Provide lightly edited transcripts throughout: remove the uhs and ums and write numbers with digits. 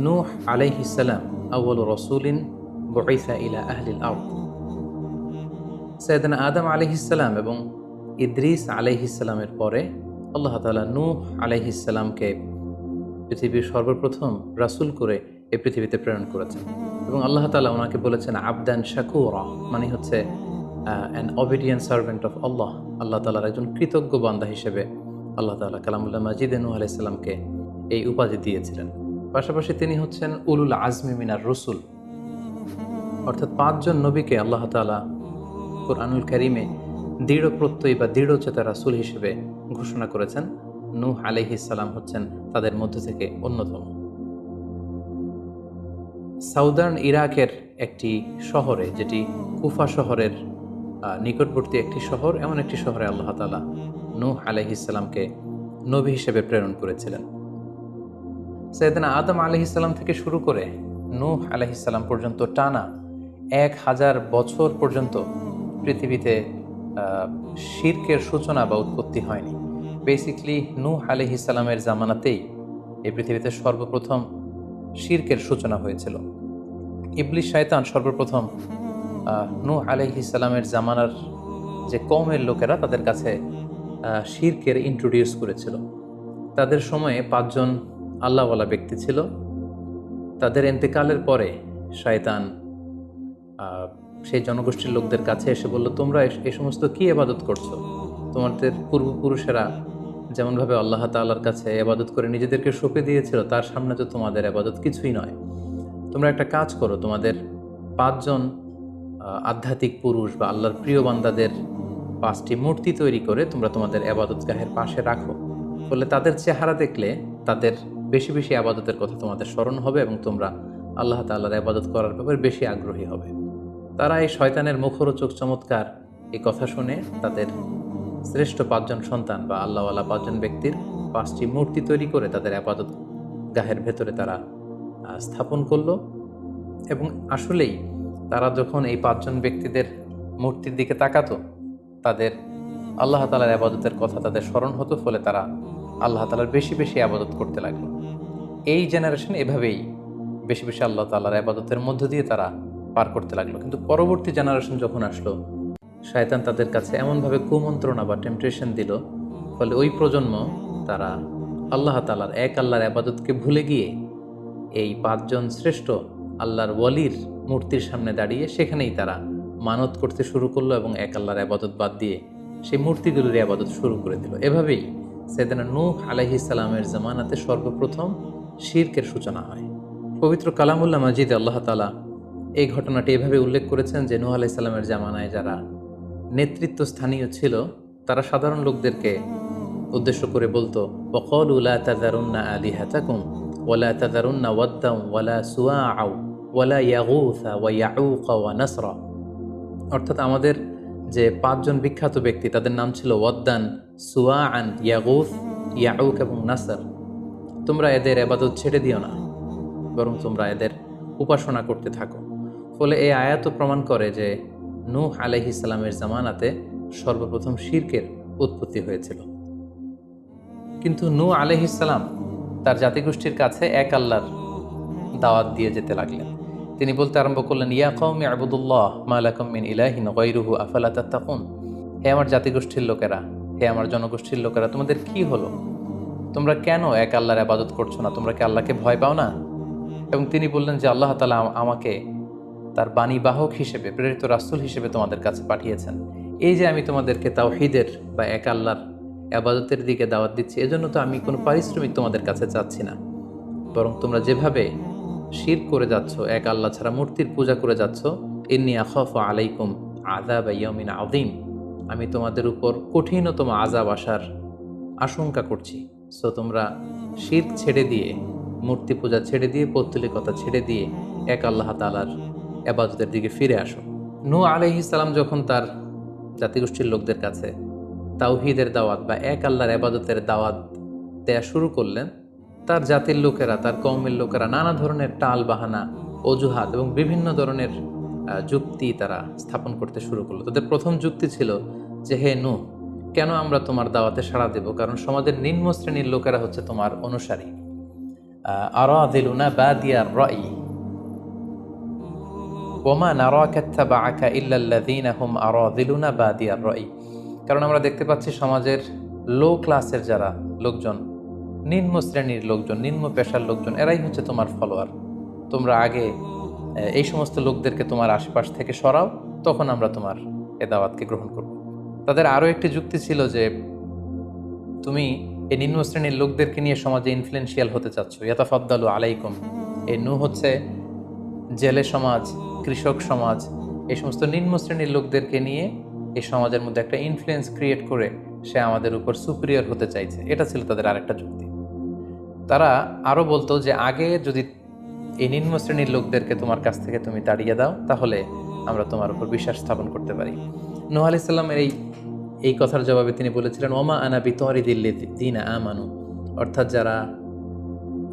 নূহ আলাইহিস সালাম আউয়ালু রাসূলিন বুইসা ইলা আহলিল আরদ। সাইয়েদনা আদম আলাইহিস সালাম এবং ইদ্রিস আলাইহিস সালামের পরে আল্লাহ তাআলা নূহ আলাইহিস সালামকে পৃথিবীর সর্বপ্রথম রাসূল করে এই পৃথিবীতে প্রেরণ করেছেন এবং আল্লাহ তাআলা ওনাকে বলেছেন আবদান শাকুরা, মানে হচ্ছে অ্যান অবিডিয়েন্ট সার্ভেন্ট অফ আল্লাহ। আল্লাহ তাআলার একজন কৃতজ্ঞ বান্দা হিসেবে আল্লাহ তাআলা কালামুল্লাহ মাজিদে নূহ আলাইহিস সালামকে এই উপাধি দিয়েছিলেন। পাশাপাশি তিনি হচ্ছেন উলুল আজমি মিনার রসুল, অর্থাৎ 5 জন নবীকে আল্লাহ তাআলা কুরআনুল কারীমে দৃঢ় প্রত্যয়ী বা দৃঢ়চেতা রাসূল হিসেবে ঘোষণা করেছেন। নূহ আলাইহিস সালাম হচ্ছেন তাদের মধ্য থেকে অন্যতম। সাউদার্ন ইরাকের একটি শহরে, যেটি কুফা শহরের নিকটবর্তী একটি শহর, এমন একটি শহরে আল্লাহ তাআলা নূহ আলাইহিস সালামকে নবী হিসেবে প্রেরণ করেছিলেন। সাইয়েদনা আদম আলাইহিস সালাম থেকে শুরু করে নূহ আলাইহিস সালাম পর্যন্ত টানা 1000 বছর পর্যন্ত পৃথিবীতে শিরকের সূচনা বা উৎপত্তি হয়নি। বেসিকলি নূহ আলাইহিস সালামের জামানাতেই এই পৃথিবীতে সর্বপ্রথম শিরকের সূচনা হয়েছিল। ইবলিস শয়তান সর্বপ্রথম নূহ আলাইহিস সালামের জামানার যে কওমের লোকেরা তাদের কাছে শিরকের ইন্ট্রোডিউস করেছিল। তাদের সময়ে 5 জন আল্লাহওয়ালা ব্যক্তি ছিল। তাদের ইন্তেকালের পরে শয়তান সেই জনগোষ্ঠীর লোকদের কাছে এসে বলল, তোমরা এই সমস্ত কি ইবাদত করছো? তোমাদের পূর্বপুরুষেরা যেমনভাবে আল্লাহ তাআলার কাছে ইবাদত করে নিজেদেরকে সঁপে দিয়েছিল, তার সামনে তো তোমাদের ইবাদত কিছুই নয়। তোমরা একটা কাজ করো, তোমাদের 5 জন আধ্যাত্মিক পুরুষ বা আল্লাহর প্রিয় বান্দাদের 5টি মূর্তি তৈরি করে তোমরা তোমাদের ইবাদতগাহের পাশে রাখো। ফলে তাদের চেহারা দেখলে তাদের বেশি বেশি ইবাদতের কথা তোমাদের স্মরণ হবে এবং তোমরা আল্লাহ তাআলার ইবাদত করার ব্যাপারে বেশি আগ্রহী হবে। তারা এই শয়তানের মুখরোচক চমৎকার এই কথা শুনে তাদের শ্রেষ্ঠ 5 জন সন্তান বা আল্লাহওয়ালা 5 জন ব্যক্তির 5টি মূর্তি তৈরি করে তাদের ইবাদত গাহের ভেতরে তারা স্থাপন করলো। এবং আসলেই তারা যখন এই 5 জন ব্যক্তিদের মূর্তির দিকে তাকাতো, তাদের আল্লাহ তাআলার ইবাদতের কথা তাদের স্মরণ হতো, ফলে তারা আল্লাহ তাআলার বেশি বেশি ইবাদত করতে লাগলো। এই জেনারেশন এভাবেই বেশি বেশি আল্লাহ তাআলার ইবাদতের মধ্য দিয়ে তারা পার করতে লাগলো। কিন্তু পরবর্তী জেনারেশন যখন আসলো, শয়তান তাদের কাছে এমনভাবে কুমন্ত্রণা বা টেম্পটেশন দিল, ফলে ওই প্রজন্ম তারা আল্লাহ তাআলার এক আল্লাহর ইবাদতকে ভুলে গিয়ে এই 5 জন শ্রেষ্ঠ আল্লাহর ওয়ালির মূর্তির সামনে দাঁড়িয়ে সেখানেই তারা মানত করতে শুরু করলো এবং এক আল্লাহর ইবাদত বাদ দিয়ে সেই মূর্তিগুলোর ইবাদত শুরু করে দিল। এভাবেই সাইয়েদনা নূহ আলাইহিস সালামের জামানাতে সর্বপ্রথম শিরকের সূচনা হয়। পবিত্র কালামুল্লাহ মাজিদে আল্লাহ তাআলা এই ঘটনাটি এভাবে উল্লেখ করেছেন যে নূহ আলাইহিস সালামের জামানায় যারা নেতৃত্ব স্থানীয় ছিল, তারা সাধারণ লোকদেরকে উদ্দেশ্য করে বলতো, ওয়াকালু লা তাযারুন্না আলিহাতাকুম ওয়ালা তাযারুন্না ওয়াদ্দান ওয়ালা সুওয়াআ ওয়ালা ইয়াগুথা ওয়া ইয়াউকা ওয়া নাসরা। অর্থাৎ আমাদের যে 5 জন বিখ্যাত ব্যক্তি, তাদের নাম ছিল ওয়াদ্দান, সুওয়াআন, ইয়াগুথ, ইয়াউক এবং নাসর। তোমরা এদের ইবাদত ছেড়ে দিও না, বরং তোমরা এদের উপাসনা করতে থাকো। ফলে এই আয়াত প্রমাণ করে যে নূহ আলাইহিস সালামের জামানাতে সর্বপ্রথম শিরকের উৎপত্তি হয়েছিল। কিন্তু নূহ আলাইহিস সালাম তার জাতিগোষ্ঠীর কাছে এক আল্লাহর দাওয়াত দিয়ে যেতে লাগলেন। তিনি বলতে আরম্ভ করলেন, ইয়া কওমি আবুদুল্লাহ মা লাকুম মিন ইলাহিন গায়রুহু আফালা তাত্তাকুন। হে আমার জাতিগোষ্ঠীর লোকেরা, হে আমার জনগোষ্ঠীর লোকেরা, তোমাদের কি হলো? তোমরা কেন এক আল্লাহর ইবাদত করছো না? তোমরা কি আল্লাহকে ভয় পাও না? এবং তিনি বললেন যে আল্লাহ তাআলা আমাকে তার বাণী বাহক হিসেবে, প্রেরিত রাসূল হিসেবে তোমাদের কাছে পাঠিয়েছেন। এই যে আমি তোমাদেরকে তাওহীদের বা এক আল্লাহর ইবাদতের দিকে দাওয়াত দিচ্ছি, এজন্য তো আমি কোনো পারিশ্রমিক তোমাদের কাছে চাচ্ছি না, বরং তোমরা যেভাবে শিরক করে যাচ্ছ, এক আল্লাহ ছাড়া মূর্তির পূজা করে যাচ্ছ, ইন্নী আখাফু আলাইকুম আযাব ইয়াউমিন আযীম, আমি তোমাদের উপর কঠিনতম আযাব আসার আশঙ্কা করছি। সো তোমরা শিরক ছেড়ে দিয়ে, মূর্তি পূজা ছেড়ে দিয়ে, পৌত্তলিকতা ছেড়ে দিয়ে এক আল্লাহ তাআলার ইবাদতের দিকে ফিরে আসো। নূহ আলাইহিস সালাম যখন তার জাতিগোষ্ঠীর লোকদের কাছে তাওহীদের দাওয়াত বা এক আল্লাহর ইবাদতের দাওয়াত দেয়া শুরু করলেন, তার জাতির লোকেরা, তার কওমের লোকেরা নানা ধরনের টাল বাহানা, অজুহাত এবং বিভিন্ন ধরনের যুক্তি তারা স্থাপন করতে শুরু করলো। তাদের প্রথম যুক্তি ছিল যে, হে নূহ, কেন আমরা তোমার দাওয়াতে সাড়া দেব? কারণ সমাজের নিম্ন শ্রেণীর লোকেরা হচ্ছে তোমার অনুসারী, আরাযিলুনা বাদিয়ার রাই ওমা নারাকা ইত্তাবাআকা ইল্লাল্লাযীনা হুম আরাযিলুনা বাদিয়ার রাই। কারণ আমরা দেখতে পাচ্ছি সমাজের লো ক্লাসের যারা লোকজন, নিম্ন শ্রেণীর লোকজন, নিম্ন পেশার লোকজন, এরাই হচ্ছে তোমার ফলোয়ার। তোমরা আগে এই সমস্ত লোকদেরকে তোমার আশপাশ থেকে সরাও, তখন আমরা তোমার এ দাওয়াতকে গ্রহণ করব। তাদের আরও একটি যুক্তি ছিল যে তুমি এই নিম্ন শ্রেণীর লোকদেরকে নিয়ে সমাজে ইনফ্লুয়েন্সিয়াল হতে চাচ্ছ, ইয়াতাফাদ্দালু আলাইকুম। এই নূহ হচ্ছে জেলে সমাজ, কৃষক সমাজ, এই সমস্ত নিম্ন শ্রেণীর লোকদেরকে নিয়ে এই সমাজের মধ্যে একটা ইনফ্লুয়েন্স ক্রিয়েট করে সে আমাদের উপর সুপিরিয়র হতে চাইছে। এটা ছিল তাদের আরেকটা যুক্তি। তারা আরও বলতো যে আগে যদি এই নিম্ন শ্রেণীর লোকদেরকে তোমার কাছ থেকে তুমি তাড়িয়ে দাও, তাহলে আমরা তোমার উপর বিশ্বাস স্থাপন করতে পারি। নূহ আলাইহিস সালামের এই কথার জবাবে তিনি বলেছিলেন, ওমা আনা বিতারিদিল্লিযিনা আমানু, অর্থাৎ যারা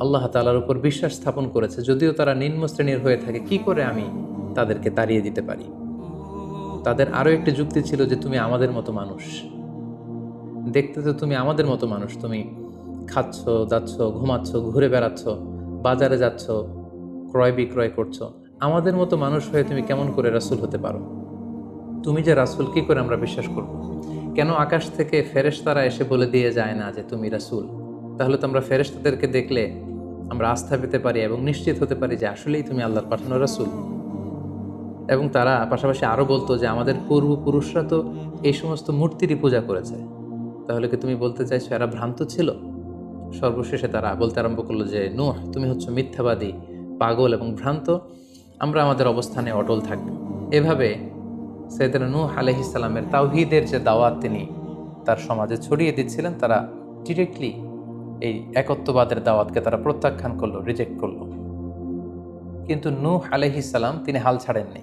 আল্লাহ তাআলার উপর বিশ্বাস স্থাপন করেছে, যদিও তারা নিম্ন শ্রেণীর হয়ে থাকে, কি করে আমি তাদেরকে তাড়িয়ে দিতে পারি। তাদের আরও একটি যুক্তি ছিল যে তুমি আমাদের মতো মানুষ, দেখতে তো তুমি আমাদের মতো মানুষ, তুমি খাচ্ছ, যাচ্ছ, ঘুমাচ্ছ, ঘুরে বেড়াচ্ছ, বাজারে যাচ্ছ, ক্রয় বিক্রয় করছো, আমাদের মতো মানুষ হয়ে তুমি কেমন করে রাসূল হতে পারো? তুমি যে রাসূল, কি করে আমরা বিশ্বাস করব? কেন আকাশ থেকে ফেরেশতারা এসে বলে দিয়ে যায় না যে তুমি রাসূল? তাহলে তো আমরা ফেরেশতাদেরকে দেখলে আমরা আস্থা পেতে পারি এবং নিশ্চিত হতে পারি যে আসলেই তুমি আল্লাহর পাঠানো রাসূল। এবং তারা পাশাপাশি আরও বলতো যে আমাদের পূর্বপুরুষরা তো এই সমস্ত মূর্তিরই পূজা করেছে, তাহলে কি তুমি বলতে চাইছো এরা ভ্রান্ত ছিল? সর্বশেষে তারা বলতে আরম্ভ করলো যে নূহ, তুমি হচ্ছে মিথ্যাবাদী, পাগল এবং ভ্রান্ত, আমরা আমাদের অবস্থানে অটল থাকব। এভাবে সাইয়েদনা নূহ আলাইহিস সালামের তাওহীদের যে দাওয়াত তিনি তার সমাজে ছড়িয়ে দিচ্ছিলেন, তারা ডিরেক্টলি এই একত্ববাদের দাওয়াতকে তারা প্রত্যাখ্যান করলো, রিজেক্ট করলো। কিন্তু নূহ আলাইহিস সালাম তিনি হাল ছাড়েননি।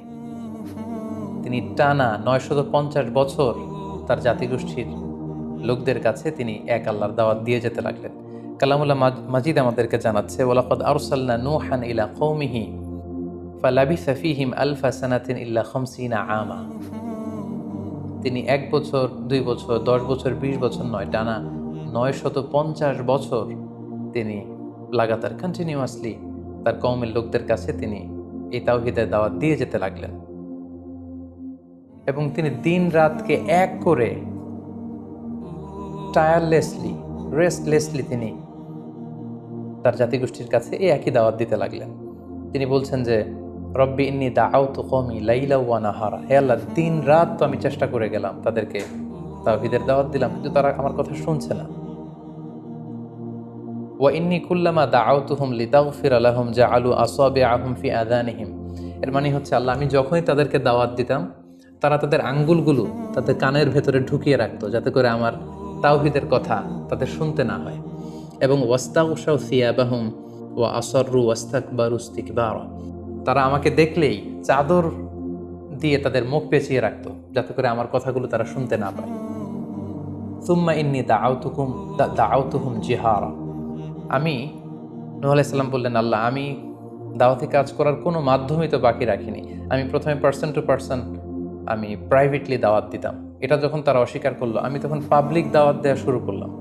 তিনি টানা 950 বছর তার জাতিগোষ্ঠীর লোকদের কাছে তিনি এক আল্লাহর দাওয়াত দিয়ে যেতে লাগলেন। কালামুল্লাহ মাজিদ আমাদেরকে জানাচ্ছে, ওয়ালাকাদ আরসালনা নূহান ইলা কওমিহি ফালাবিসা ফীহিম আলফা সানাতিন ইল্লা 50 আমা। তিনি 1 বছর, 2 বছর, 10 বছর, 20 বছর নয়, টানা 950 বছর তিনি লাগাতার কন্টিনিউয়াসলি তার কওমের লোকদের কাছে তিনি এই তাওহীদের দাওয়াত দিয়ে যেতে লাগলেন। এবং তিনি দিন রাতকে এক করে টায়ারলেসলি, রেস্টলেসলি তিনি তার জাতিগোষ্ঠীর কাছে এই একই দাওয়াত দিতে লাগলেন। তিনি বলছেন যে রব্বি ইন্নী দাআউতু কওমি লাইলা ওয়া নাহারা, হে আল্লাহ, দিন রাত তো আমি চেষ্টা করে গেলাম, তাদেরকে তাওহীদের দাওয়াত দিলাম, কিন্তু তারা আমার কথা শুনছে না। ওয়া ইন্নী কুল্লামা দাআউতুহুম লিতাগফিরা লাহুম জাআলু আসাবিআহুম ফি আযানিহিম। এর মানে হচ্ছে আল্লাহ, আমি যখনই তাদেরকে দাওয়াত দিতাম, তারা তাদের আঙ্গুলগুলো তাদের কানের ভেতরে ঢুকিয়ে রাখতো, যাতে করে আমার তাওহীদের কথা তাদের শুনতে না হয়। এবং ওয়াস্তাগশাউ সিয়াবাহুম ওয়া আসররু ওয়াস্তাকবারু ইস্তিকবারা, তারা আমাকে দেখলেই চাদর দিয়ে তাদের মুখ পেঁচিয়ে রাখতো, যাতে করে আমার কথাগুলো তারা শুনতে না পায়। সুম্মা ইন্নী দাআউতুহুম জিহারা। আমি, নূহ আলাইহিস সালাম বললেন, আল্লাহ, আমি দাওয়াতি কাজ করার কোনো মাধ্যমই তো বাকি রাখিনি। আমি প্রথমে পার্সন টু পার্সন আমি প্রাইভেটলি দাওয়াত দিতাম। এটা যখন তারা অস্বীকার করলো, আমি তখন পাবলিক দাওয়াত দেওয়া শুরু করলাম।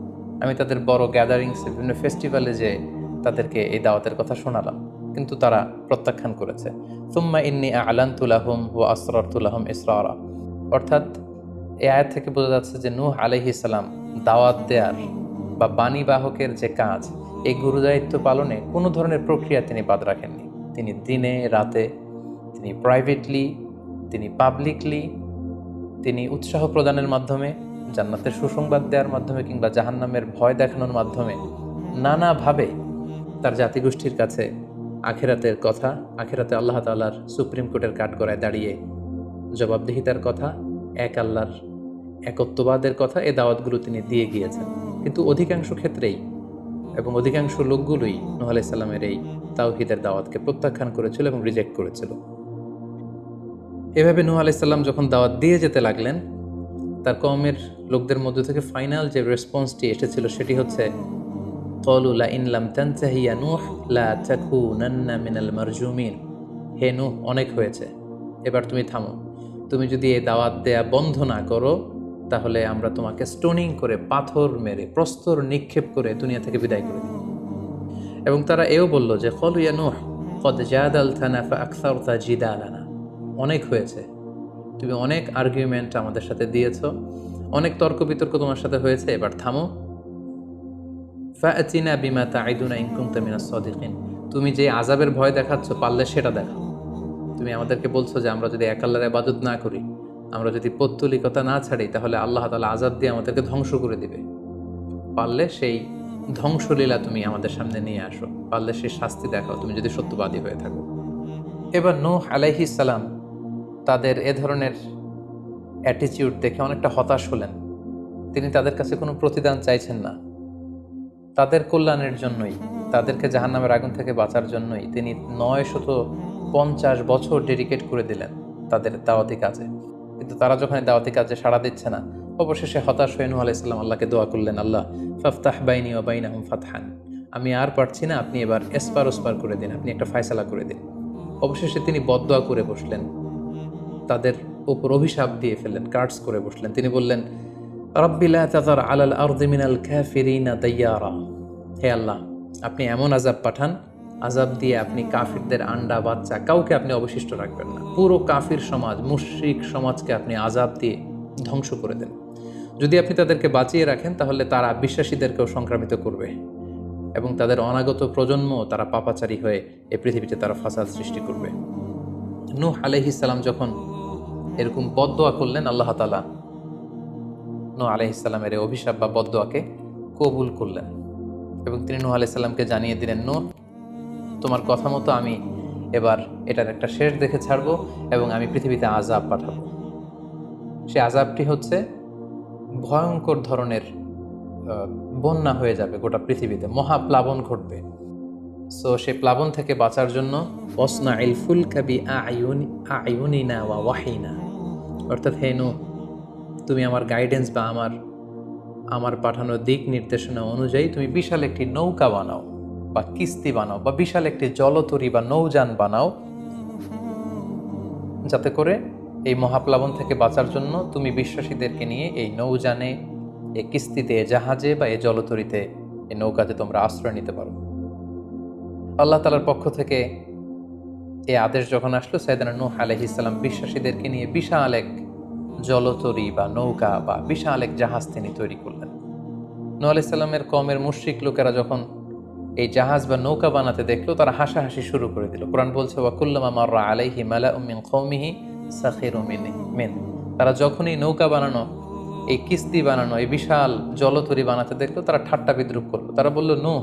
আমি তাদের বড় গ্যাদারিংসে, বিভিন্ন ফেস্টিভ্যালে যে তাদেরকে এই দাওয়াতের কথা শোনালাম, কিন্তু তারা প্রত্যাখ্যান করেছে। সুম্মা ইন্নী আ'লানতু লাহুম ওয়া আসরারতু লাহুম ইসরারা। অর্থাৎ এই আয়াত থেকে বোঝা যাচ্ছে যে নূহ আলাইহিস সালাম দাওয়াত দেওয়ার বা বাণী বাহকের যে কাজ, এই গুরুদায়িত্ব পালনে কোনো ধরনের প্রক্রিয়া তিনি বাদ রাখেননি। তিনি দিনে রাতে, তিনি প্রাইভেটলি, তিনি পাবলিকলি, তিনি উৎসাহ প্রদানের মাধ্যমে, জান্নাতের সুসংবাদ দেওয়ার মাধ্যমে, কিংবা জাহান্নামের ভয় দেখানোর মাধ্যমে নানাভাবে তার জাতিগোষ্ঠীর কাছে আখিরাতের কথা, আখিরাতে আল্লাহ তাআলার সুপ্রিম কোর্টের কাঠগড়ায় দাঁড়িয়ে জবাবদিহিতার কথা, এক আল্লাহর একত্ববাদের কথা, এ দাওয়াতগুলো তিনি দিয়ে গিয়েছেন। কিন্তু অধিকাংশ ক্ষেত্রেই এবং অধিকাংশ লোকগুলোই নূহ আলাইহিস সালামের এই তাওহীদের দাওয়াতকে প্রত্যাখ্যান করেছিল এবং রিজেক্ট করেছিল। এভাবে নূহ আলাইহিস সালাম যখন দাওয়াত দিয়ে যেতে লাগলেন, তার কওমের লোকদের মধ্য থেকে ফাইনাল যে রেসপন্সটি এসেছিল সেটি হচ্ছে, ক্বালু লা ইন লাম তানতাহি ইয়া নূহ লা তাকুনান্না মিনাল মারজুমিন। হে নূহ, অনেক হয়েছে, এবার তুমি থামো। তুমি যদি এই দাওয়াত দেয়া বন্ধ না করো, তাহলে আমরা তোমাকে স্টোনিং করে, পাথর মেরে, প্রস্তর নিক্ষেপ করে দুনিয়া থেকে বিদায় করে দিই। এবং তারা এও বলল যে ক্বালু ইয়া নূহ ক্বাদ জাদালতানা ফাআকসারতা জিদালানা, অনেক হয়েছে, তুমি অনেক আর্গুমেন্ট আমাদের সাথে দিয়েছ, অনেক তর্ক বিতর্ক তোমার সাথে হয়েছে, এবার থামো। ফাআতিনা বিমা তাইদুনা ইন কুনতা মিনাস সাদিকিন, তুমি যে আযাবের ভয় দেখাচ্ছ পারলে সেটা দেখাও। তুমি আমাদেরকে বলছো যে আমরা যদি এক আল্লাহর ইবাদত না করি, আমরা যদি পৌত্তলিকতা না ছাড়ি, তাহলে আল্লাহ তাআলা আযাব দিয়ে আমাদেরকে ধ্বংস করে দিবে। পারলে সেই ধ্বংসলীলা তুমি আমাদের সামনে নিয়ে আসো, পারলে সেই শাস্তি দেখাও, তুমি যদি সত্যবাদী হয়ে থাকো। এবার নূহ আলাইহিস সালাম তাদের এ ধরনের অ্যাটিটিউড দেখে অনেকটা হতাশ হলেন। তিনি তাদের কাছে কোনো প্রতিদান চাইছেন না, তাদের কল্যাণের জন্যই, তাদেরকে জাহান্নামের আগুন থেকে বাঁচার জন্যই তিনি 950 বছর ডেডিকেট করে দিলেন তাদের দাওয়াতি কাজে। কিন্তু তারা যখন দাওয়াতি কাজে সাড়া দিচ্ছে না, অবশেষে হতাশ হয়ে নূহ আলাইহিস সালাম আল্লাহকে দোয়া করলেন, আল্লাহ ফাফতাহ বাইনি ওয়া বাইনাহুম ফাতহান, আমি আর পারছি না, আপনি এবার এসপার ওসপার করে দিন, আপনি একটা ফয়সালা করে দিন। অবশেষে তিনি বদদোয়া করে বসলেন, তাদের উপর অভিশাপ দিয়ে ফেললেন, কার্ডস করে বসলেন। তিনি বললেন, রাব্বি লা তাযার আলাল আরদি মিনাল কাফিরিনা দাইয়ারা, হে আল্লাহ, আপনি এমন আযাব পাঠান, আযাব দিয়ে আপনি কাফিরদের আন্ডা বাচ্চা কাউকে আপনি অবশিষ্ট রাখবেন না, পুরো কাফির সমাজ, মুশরিক সমাজকে আপনি আযাব দিয়ে ধ্বংস করে দেন। যদি আপনি তাদেরকে বাঁচিয়ে রাখেন তাহলে তারা বিশ্বাসীদেরকেও সংক্রামিত করবে এবং তাদের অনাগত প্রজন্ম তারা পাপাচারী হয়ে এই পৃথিবীতে তারা ফাসাদ সৃষ্টি করবে। নূহ আলাইহিস সালাম যখন এরকম বদদোয়া করলেন, আল্লাহ তাআলা নূহ আলাইহিস সালামের এই অভিশাপ বা বদদোয়াকে কবুল করলেন এবং তিনি নূহ আলাইহিস সালামকে জানিয়ে দিলেন, নূহ, তোমার কথা মতো আমি এবার এটার একটা শেষ দেখে ছাড়বো এবং আমি পৃথিবীতে আযাব পাঠাবো। সে আযাবটি হচ্ছে ভয়ঙ্কর ধরনের বন্যা হয়ে যাবে গোটা পৃথিবীতে, মহাপ্লাবন ঘটবে। সো সেই প্লাবন থেকে বাঁচার জন্য ওয়াসনাইল ফুলকা বিআইউনিনা ওয়া ওয়াহিনা, অর্থাৎ হে নূহ, তুমি আমার গাইডেন্স বা আমার পাঠানো দিক নির্দেশনা অনুযায়ী তুমি বিশাল একটি নৌকা বানাও বা কিস্তি বানাও বা বিশাল একটি জলতরী বা নৌযান বানাও, যাতে করে এই মহাপ্লাবন থেকে বাঁচার জন্য তুমি বিশ্বাসীদেরকে নিয়ে এই নৌযানে, এই কিস্তিতে, জাহাজে বা এই জলতরীতে, এই নৌকাতে তোমরা আশ্রয় নিতে পারো। আল্লাহ তাআলার পক্ষ থেকে এই আদেশ যখন আসলো, সাইয়েদনা নূহ আলাইহিস সালাম বিশ্বাসীদেরকে নিয়ে বিশাল এক জলতরী বা নৌকা বা বিশাল এক জাহাজ তিনি তৈরি করলেন। নূহ আলাইহিস সালামের কওমের মুশরিক লোকেরা যখন এই জাহাজ বা নৌকা বানাতে দেখলো, তারা হাসাহাসি শুরু করে দিল। কোরআন বলছে, ওয়া কুল্লামা মাররা আলাইহি মালাউম মিন কওমিহি সাখিরু মিন, তারা যখনই নৌকা বানানো, এই কিস্তি বানানো, এই বিশাল জলতরী বানাতে দেখলো, তারা ঠাট্টা বিদ্রুপ করলো। তারা বলল, নূহ,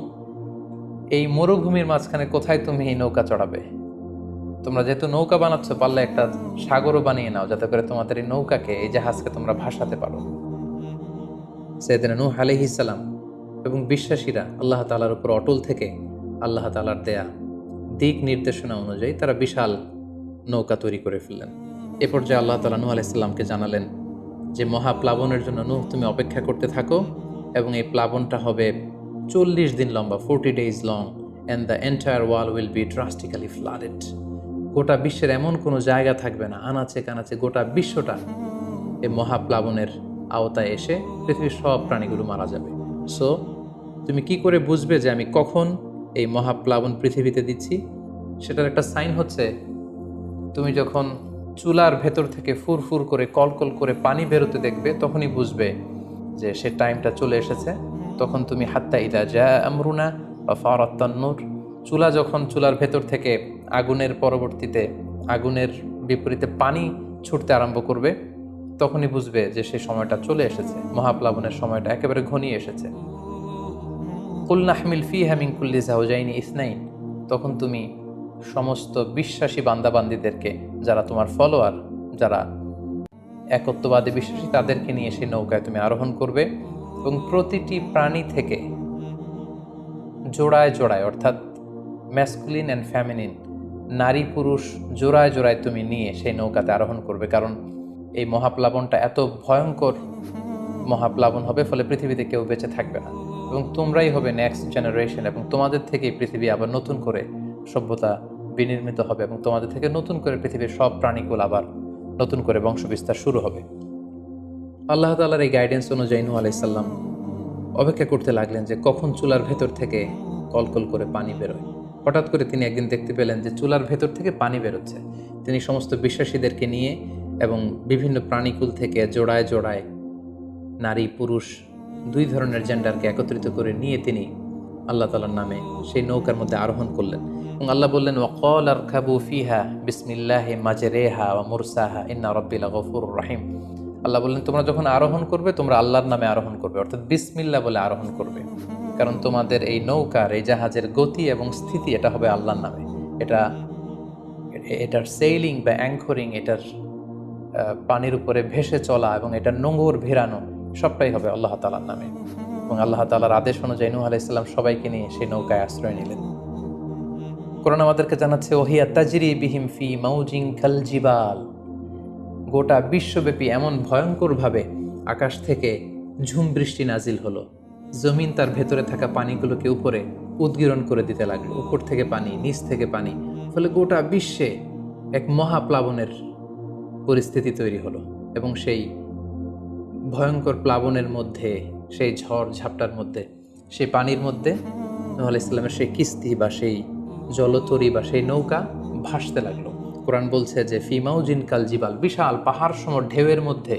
এই মরুভূমির মাঝখানে কোথায় তুমি এই নৌকা চড়াবে? তোমরা যেহেতু নৌকা বানাচ্ছ, পারলে একটা সাগরও বানিয়ে নাও, যাতে করে তোমাদের এই নৌকাকে, এই জাহাজকে তোমরা ভাসাতে পারো। সাইয়েদনা নূহ আলাইহিস সালাম এবং বিশ্বাসীরা আল্লাহ তাআলার উপর অটল থেকে আল্লাহ তাআলার দেয়া দিক নির্দেশনা অনুযায়ী তারা বিশাল নৌকা তৈরি করে ফেললেন। এ পর্যায়ে আল্লাহ তাআলা নূহ আলাইহিস সালামকে জানালেন যে মহাপ্লাবনের জন্য নূহ, তুমি অপেক্ষা করতে থাকো এবং এই প্লাবনটা হবে 40 দিন লম্বা, 40 days long, and the entire world will be drastically flooded. গোটা বিশ্বের এমন কোনো জায়গা থাকবে না, আনাচে কানাচে গোটা বিশ্বটা এই মহাপ্লাবনের আওতায় এসে পৃথিবীর সব প্রাণীগুলো মারা যাবে। সো তুমি কি করে বুঝবে যে আমি কখন এই মহাপ্লাবন পৃথিবীতে দিচ্ছি? সেটার একটা সাইন হচ্ছে, তুমি যখন চুলার ভেতর থেকে ফুরফুর করে কলকল করে পানি বেরোতে দেখবে, তখনই বুঝবে যে সে টাইমটা চলে এসেছে। তখন তুমি হাত্তা ইদা জা আমরুনা বা ফারাত্তান নূর, চুলার ভেতর থেকে আগুনের বিপরীতে পানি ছুটতে আরম্ভ করবে, তখনই বুঝবে যে সে সময়টা চলে এসেছে, মহাপ্লাবনের সময়টা একেবারে ঘনিয়ে এসেছে। কুল নাহমিল ফিহা মিন কুল্লি যাওজাইনি ইসনাইন, তখন তুমি সমস্ত বিশ্বাসী বান্দাবান্দীদেরকে, যারা তোমার ফলোয়ার, যারা একত্ববাদী বিশ্বাসী, তাদেরকে নিয়ে সেই নৌকায় তুমি আরোহণ করবে এবং প্রতিটি প্রাণী থেকে জোড়ায় জোড়ায়, অর্থাৎ ম্যাসকুলিন অ্যান্ড ফ্যামিনিন, নারী পুরুষ জোড়ায় জোড়ায় তুমি নিয়ে সেই নৌকাতে আরোহণ করবে। কারণ এই মহাপ্লাবনটা এত ভয়ঙ্কর মহাপ্লাবন হবে, ফলে পৃথিবীতে কেউ বেঁচে থাকবে না এবং তোমরাই হবে নেক্সট জেনারেশন, এবং তোমাদের থেকেই পৃথিবী আবার নতুন করে সভ্যতা বিনির্মিত হবে এবং তোমাদের থেকে নতুন করে পৃথিবীর সব প্রাণীকুল আবার নতুন করে বংশবিস্তার শুরু হবে। আল্লাহ তাআলার এই গাইডেন্স অনুযায়ী নূহ আলাইহিস সালাম অপেক্ষা করতে লাগলেন যে কখন চুলার ভেতর থেকে কলকল করে পানি বেরোয়। হঠাৎ করে তিনি একদিন দেখতে পেলেন যে চুলার ভেতর থেকে পানি বেরোচ্ছে। তিনি সমস্ত বিশ্বাসীদেরকে নিয়ে এবং বিভিন্ন প্রাণীকুল থেকে জোড়ায় জোড়ায় নারী পুরুষ দুই ধরনের জেন্ডারকে একত্রিত করে নিয়ে তিনি আল্লাহ তাআলার নামে সেই নৌকার মধ্যে আরোহণ করলেন এবং আল্লাহ বললেন, ওয়াকাল আরকাবু ফিহা বিসমিল্লাহি মাজরেহা ওয়া মুরসাহা ইন্না রাব্বি লাগফুরুর রহিম। আল্লাহ বললেন, তোমরা যখন আরোহণ করবে তোমরা আল্লাহর নামে আরোহণ করবে, অর্থাৎ বিসমিল্লাহ বলে আরোহণ করবে, কারণ তোমাদের এই নৌকার এই জাহাজের গতি এবং স্থিতি এটা হবে আল্লাহর নামে। এটার সেইলিং বা অ্যাঙ্করিং, এটার পানির উপরে ভেসে চলা এবং এটার নোঙর ভেরানো সবটাই হবে আল্লাহ তাআলার নামে। এবং আল্লাহ তাআলার আদেশ অনুযায়ী নূহ আলাইহিস সালাম সবাইকে নিয়ে সেই নৌকায় আশ্রয় নিলেন। কোরআন আমাদেরকে জানাচ্ছে, ওহিয়া তাজরি বিহিম ফি মাউজিন কাল জিবাল। গোটা বিশ্বব্যাপী এমন ভয়ঙ্করভাবে আকাশ থেকে ঝুম বৃষ্টি নাজিল হলো, জমিন তার ভেতরে থাকা পানিগুলোকে উপরে উদ্গীরণ করে দিতে লাগলো, উপর থেকে পানি, নিচ থেকে পানি, ফলে গোটা বিশ্বে এক মহাপ্লাবনের পরিস্থিতি তৈরি হলো। এবং সেই ভয়ঙ্কর প্লাবনের মধ্যে, সেই ঝড় ঝাপটার মধ্যে, সেই পানির মধ্যে নূহ আলাইহিস সালামের সেই কিস্তি বা সেই জলতরী বা সেই নৌকা ভাসতে লাগলো। কোরআন বলছে যে ফি মাউজিন কাল জিবাল, বিশাল পাহাড় সম ঢেউয়ের মধ্যে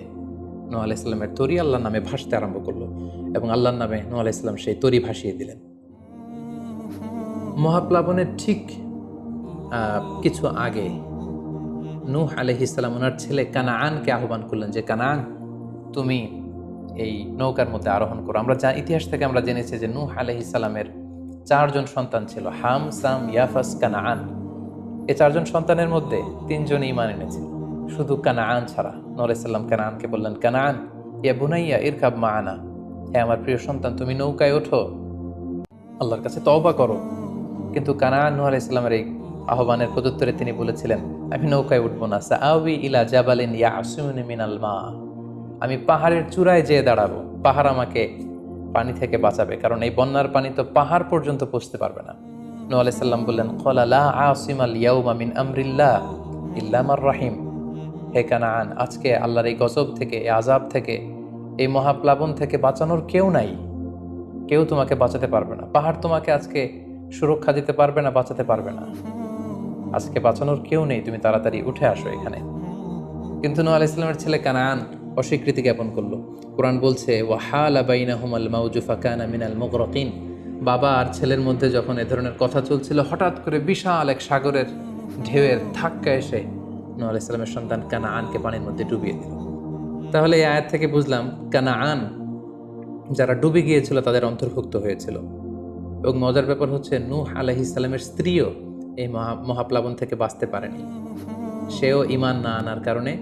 নূহ আলাইহিস সালামের তরী আল্লাহর নামে ভাসতে আরম্ভ করলো এবং আল্লাহর নামে নূহ আলাইহিস সালাম সেই তরী ভাসিয়ে দিলেন। মহাপ্লাবনের ঠিক কিছু আগে নূহ আলাইহিস সালাম ওনার ছেলে কানাআনকে আহ্বান করলেন যে, কানাআন, তুমি এই নৌকার মধ্যে আরোহণ করো। আমরা ইতিহাস থেকে আমরা জেনেছি যে নূহ আলাইহিস সালামের 4 জন সন্তান ছিল, হাম, সাম, ইয়াফাস, কানাআন। এই 4 জন সন্তানের মধ্যে 3 জন ঈমান এনেছিল, শুধু কানাআন ছাড়া। নূহ আলাইহিস সালাম কানাআনকে বললেন, কানাআন ইয়া বুনাইয়া ইরকাব মাআনা, হে আমার প্রিয় সন্তান, তুমি নৌকায় ওঠো, আল্লাহর কাছে তওবা করো। কিন্তু কানাআন নূহ আলাইহিস সালামের এই আহ্বানের প্রত্যুত্তরে তিনি বলেছিলেন, আমি নৌকায় উঠবো না, সাআবি ইলা জাবালিন ইয়াসিমুনি মিনাল মা, আমি পাহাড়ের চূড়ায় যেয়ে দাঁড়াবো, পাহাড় আমাকে পানি থেকে বাঁচাবে, কারণ এই বন্যার পানি তো পাহাড় পর্যন্ত পৌঁছতে পারবে না। নূহ আলাইহিস সালাম বললেন, ক্বালা লা আসিমাল ইয়াউমা মিন আমরিল্লাহ ইল্লা মার রাহিম, হে কানাআন, আজকে আল্লাহর এই গজব থেকে, এই আযাব থেকে, এই মহাপ্লাবন থেকে বাঁচানোর কেউ নাই, কেউ তোমাকে বাঁচাতে পারবে না। পাহাড় তোমাকে আজকে সুরক্ষা দিতে পারবে না, বাঁচাতে পারবে না, আজকে বাঁচানোর কেউ নেই, তুমি তাড়াতাড়ি উঠে আসো এখানে। কিন্তু নূহ আলাইহিস সালামের ছেলে কানাআন অস্বীকৃতি জ্ঞাপন করলো। কোরআন বলছে, ওয়াহালা বাইনাহুমাল মাউজু ফাকানা মিনাল মুগরাকিন, বাবা আর ছেলের মধ্যে যখন এ ধরনের কথা চলছিল, হঠাৎ করে বিশাল এক সাগরের ঢেউয়ের ধাক্কা এসে নূহ আলাইহিস সালামের সন্তান কানাআনকে পানির মধ্যে ডুবিয়ে দিল। তাহলে এই আয়াত থেকে বুঝলাম কানাআন যারা ডুবে গিয়েছিল তাদের অন্তর্ভুক্ত হয়েছিল। এবং মজার ব্যাপার হচ্ছে, নূহ আলাইহিস সালামের স্ত্রীও এই মহাপ্লাবন থেকে বাঁচতে পারেনি। সেও ঈমান না আনার কারণে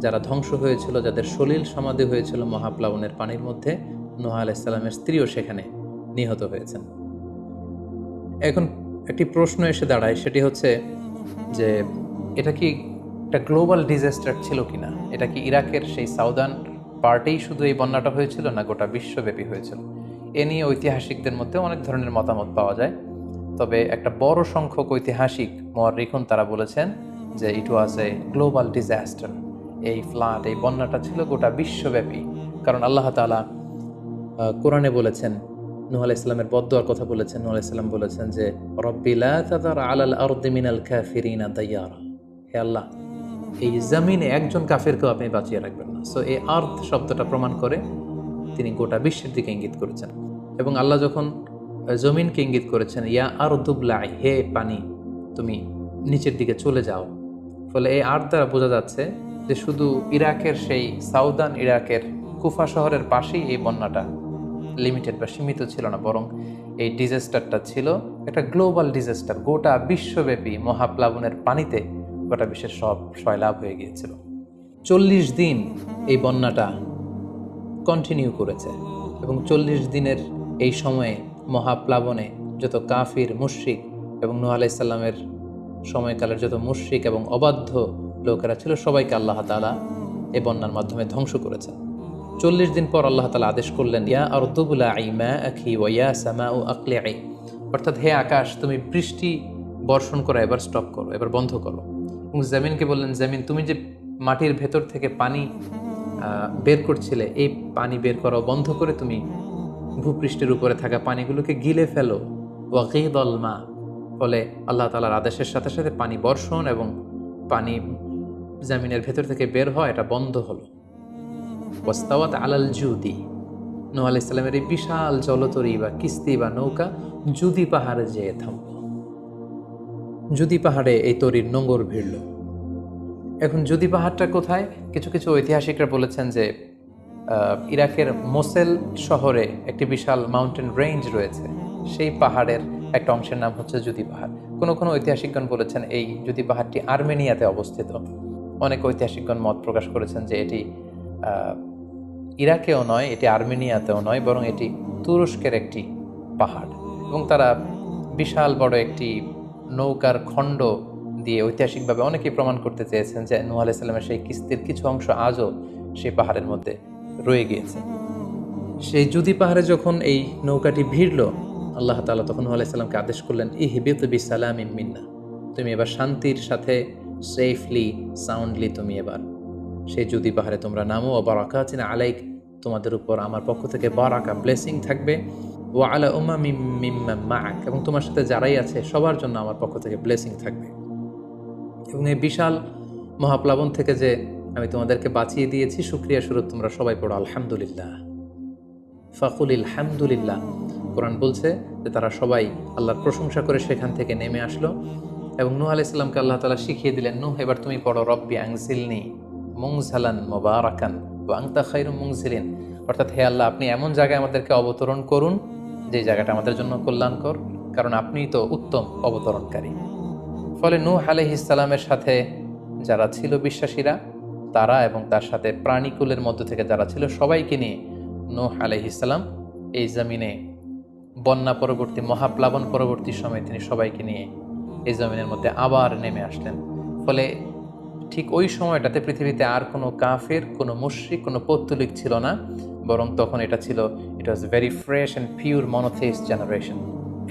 যারা ধ্বংস হয়েছিল, যাদের সলিল সমাধি হয়েছিল মহাপ্লাবনের পানির মধ্যে, নূহ আলাইহিস সালামের স্ত্রীও সেখানে নিহত হয়েছেন। এখন একটি প্রশ্ন এসে দাঁড়ায়, সেটি হচ্ছে যে এটা কি একটা গ্লোবাল ডিজাস্টার ছিল কিনা? এটা কি ইরাকের সেই সাউদার্ন পার্টেই শুধু এই বন্যাটা হয়েছিল, না গোটা বিশ্বব্যাপী হয়েছিল? এ নিয়ে ঐতিহাসিকদের মধ্যে অনেক ধরনের মতামত পাওয়া যায়। তবে একটা বড় সংখ্যক ঐতিহাসিক মুআররিখুন তারা বলেছেন যে ইট ওয়াজ এ গ্লোবাল ডিজাস্টার। এই ফ্লাড, এই বন্যাটা ছিল গোটা বিশ্বব্যাপী। কারণ আল্লাহ তাআলা কোরআনে বলেছেন, নূহ আলাইহিস সালামের বদদুয়ার কথা বলেছেন। নূহ আলাইহিস সালাম বলেছেন যে, রব্বি লা তাযার আলাল আরদি মিনাল কাফিরিনা দাইয়ারা, হে আল্লাহ, এই জমিনে একজন কাফিরকেও আপনি বাঁচিয়ে রাখবেন না। সো এই আর্থ শব্দটা প্রমাণ করে তিনি গোটা বিশ্বের দিকে ইঙ্গিত করেছেন। এবং আল্লাহ যখন জমিনকে ইঙ্গিত করেছেন, ইয়া আরদু ব্লাই, হে পানি তুমি নিচের দিকে চলে যাও, ফলে এই আর্থ দ্বারা বোঝা যাচ্ছে যে শুধু ইরাকের সেই সাউদার্ন ইরাকের কুফা শহরের পাশেই এই বন্যাটা লিমিটেড বা সীমিত ছিল না, বরং এই ডিজাস্টারটা ছিল একটা গ্লোবাল ডিজাস্টার। গোটা বিশ্বব্যাপী মহাপ্লাবনের পানিতে গোটা বিশ্বের সব সয়লাভ হয়ে গিয়েছিল। 40 দিন এই বন্যাটা কন্টিনিউ করেছে এবং 40 দিনের এই সময়ে মহাপ্লাবনে যত কাফির, মুশরিক এবং নূহ আলাইহিস সালামের সময়কালের যত মুশরিক এবং অবাধ্য লোকেরা ছিল, সবাইকে আল্লাহ তাআলা এই বন্যার মাধ্যমে ধ্বংস করেছেন। 40 দিন পর আল্লাহ তাআলা আদেশ করলেন, ইয়া আরদু বুলাঈ মাআকি ওয়া ইয়া সামাউ আকলিঈ, অর্থাৎ হে আকাশ, তুমি বৃষ্টি বর্ষণ করা এবার স্টপ করো, এবার বন্ধ করো। এবং জমিনকে বললেন, জমিন, তুমি যে মাটির ভেতর থেকে পানি বের করছিলে, এই পানি বের করা বন্ধ করে তুমি ভূপৃষ্ঠের উপরে থাকা পানিগুলোকে গিলে ফেলো, ওয়াগীদাল মা, ফলে আল্লাহ তাআলার আদেশের সাথে সাথে পানি বর্ষণ এবং পানি জামিনের ভেতর থেকে বের হয়, এটা বন্ধ হলো। ওয়াস্তাওয়াত আলাল জুদি, নূহ আলাইহিস সালামের এই বিশাল জলতরী বা কিস্তি বা নৌকা জুদি পাহাড়ে যেয়ে থামল। জুদি পাহাড়ে এই তরীর নোঙর ভিড়ল। এখন জুদি পাহাড়টা কোথায়? কিছু কিছু ঐতিহাসিকরা বলেছেন যে ইরাকের মোসেল শহরে একটি বিশাল মাউন্টেন রেঞ্জ রয়েছে, সেই পাহাড়ের একটা অংশের নাম হচ্ছে জুদি পাহাড়। কোনো কোনো ঐতিহাসিকগণ বলেছেন এই জুদি পাহাড়টি আর্মেনিয়াতে অবস্থিত। অনেক ঐতিহাসিকগণ মত প্রকাশ করেছেন যে এটি ইরাকেও নয়, এটি আর্মেনিয়াতেও নয়, বরং এটি তুরস্কের একটি পাহাড়। এবং তারা বিশাল বড় একটি নৌকার খণ্ড দিয়ে ঐতিহাসিকভাবে অনেকেই প্রমাণ করতে চেয়েছেন যে নূহ আলাইহিস সালামের সেই কিস্তির কিছু অংশ আজও সেই পাহাড়ের মধ্যে রয়ে গিয়েছে। সেই জুদি পাহাড়ে যখন এই নৌকাটি ভিড়ল, আল্লাহ তাআলা তখন নূহ আলাইহিস সালামকে আদেশ করলেন, ইহবিত বিসালামিন মিন্না, তুমি এবার শান্তির সাথে সেফলি সাউন্ডলি তুমি এবার সেই জুদি পাহাড়ে তোমরা নামো। ও বারাকাতিন আলাইক, তোমাদের উপর আমার পক্ষ থেকে বারাকা ব্লেসিং থাকবে। ও আলা উমামিম মিম্মান মাআক, এবং তোমার সাথে যারাই আছে সবার জন্য আমার পক্ষ থেকে ব্লেসিং থাকবে। এবং এই বিশাল মহাপ্লাবন থেকে যে আমি তোমাদেরকে বাঁচিয়ে দিয়েছি, শুকরিয়া স্বরূপ তোমরা সবাই পড়ো আলহামদুলিল্লাহ। ফাকুলিল হামদুলিল্লাহ। কোরআন বলছে যে তারা সবাই আল্লাহর প্রশংসা করে সেখান থেকে নেমে আসলো এবং নূহ আলাইহিস সালামকে আল্লাহ তাআলা শিখিয়ে দিলেন, নূহ এবার তুমি পড়ো রব্বি আনজিলনি মুনজালান মুবারাকান ওয়া আনতা খায়রুল মুনজিলিন, অর্থাৎ হে আল্লাহ আপনি এমন জায়গায় আমাদেরকে অবতরণ করুন যে জায়গাটা আমাদের জন্য কল্যাণকর, কারণ আপনিই তো উত্তম অবতরণকারী। ফলে নূহ আলাইহিস সালামের সাথে যারা ছিল বিশ্বাসীরা, তারা এবং তার সাথে প্রাণীকুলের মধ্য থেকে যারা ছিল সবাইকে নিয়ে নূহ আলাইহিস সালাম এই জমিনে বন্যা পরবর্তী মহাপ্লাবন পরবর্তী সময়ে তিনি সবাইকে নিয়ে এই জমিনের মধ্যে আবার নেমে আসলেন। ফলে ঠিক ওই সময়টাতে পৃথিবীতে আর কোনো কাফের, কোনো মুশরিক, কোনো পৌত্তলিক ছিল না, বরং তখন এটা ছিল, it was very fresh and pure monotheist generation,